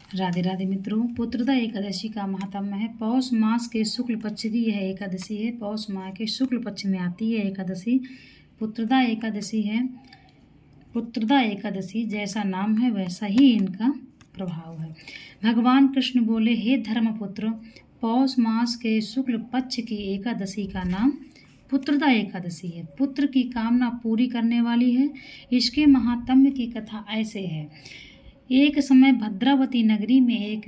राधे राधे मित्रों, पुत्रदा एकादशी का महात्म्य है। पौष मास के शुक्ल पक्ष की यह एकादशी है। पौष माह के शुक्ल पक्ष में आती है एकादशी, पुत्रदा एकादशी है। पुत्रदा एकादशी जैसा नाम है वैसा ही इनका प्रभाव है। भगवान कृष्ण बोले, हे धर्मपुत्र, पौष मास के शुक्ल पक्ष की एकादशी का नाम पुत्रदा एकादशी है। पुत्र की कामना पूरी करने वाली है। इसके महात्म्य की कथा ऐसे है। एक समय भद्रावती नगरी में एक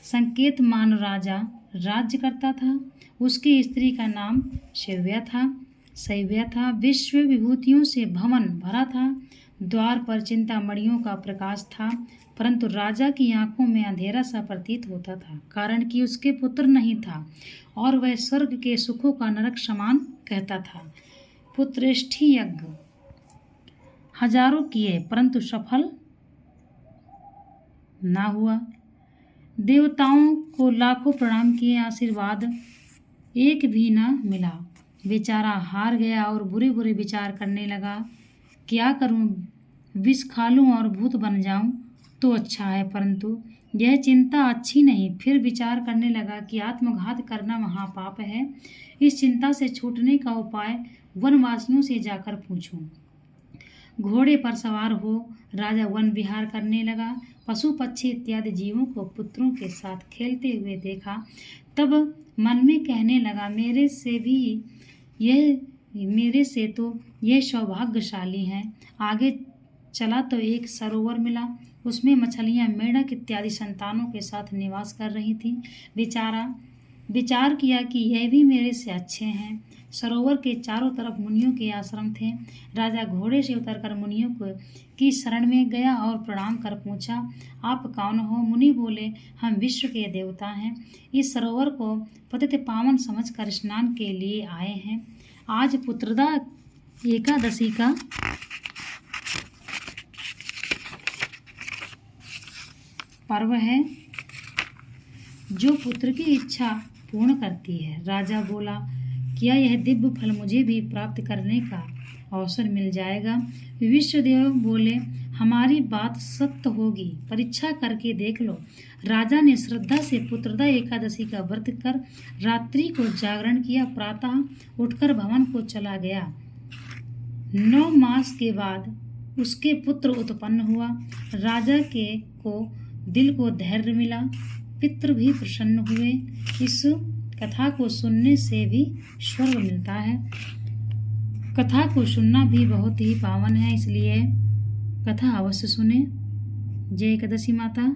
संकेतमान राजा राज्य करता था। उसकी स्त्री का नाम शैव्या था। विश्व विभूतियों से भवन भरा था। द्वार पर चिंतामणियों का प्रकाश था, परंतु राजा की आंखों में अंधेरा सा प्रतीत होता था, कारण कि उसके पुत्र नहीं था और वह स्वर्ग के सुखों का नरक समान कहता था। पुत्रेष्ठी यज्ञ हजारों किए, परंतु सफल ना हुआ। देवताओं को लाखों प्रणाम किए, आशीर्वाद एक भी ना मिला। बेचारा हार गया और बुरे बुरे विचार करने लगा। क्या करूं, विष खा लूं और भूत बन जाऊं तो अच्छा है, परंतु यह चिंता अच्छी नहीं। फिर विचार करने लगा कि आत्मघात करना महापाप है। इस चिंता से छूटने का उपाय वनवासियों से जाकर पूछूं। घोड़े पर सवार हो राजा वन विहार करने लगा। पशु पक्षी इत्यादि जीवों को पुत्रों के साथ खेलते हुए देखा। तब मन में कहने लगा, मेरे से तो यह सौभाग्यशाली हैं। आगे चला तो एक सरोवर मिला। उसमें मछलियां मेढक इत्यादि संतानों के साथ निवास कर रही थीं। विचार किया कि यह भी मेरे से अच्छे हैं। सरोवर के चारों तरफ मुनियों के आश्रम थे। राजा घोड़े से उतरकर मुनियों की शरण में गया और प्रणाम कर पूछा, आप कौन हो? मुनि बोले, हम विश्व के देवता हैं। इस सरोवर को पतित पावन समझकर स्नान के लिए आए हैं। आज पुत्रदा एकादशी का पर्व है, जो पुत्र की इच्छा पूर्ण करती है। राजा बोला, क्या यह दिव्य फल मुझे भी प्राप्त करने का अवसर मिल जाएगा? विश्वदेव बोले, हमारी बात सत्य होगी, परीक्षा करके देख लो। राजा ने श्रद्धा से पुत्रदा एकादशी का व्रत कर रात्रि को जागरण किया। प्रातः उठकर भवन को चला गया। 9 मास के बाद उसके पुत्र उत्पन्न हुआ। राजा को दिल को धैर्य मिला, पितृ भी प्रसन्न हुए। इस कथा को सुनने से भी स्वर्ग मिलता है। कथा को सुनना भी बहुत ही पावन है, इसलिए कथा अवश्य सुने। जय एकादशी माता।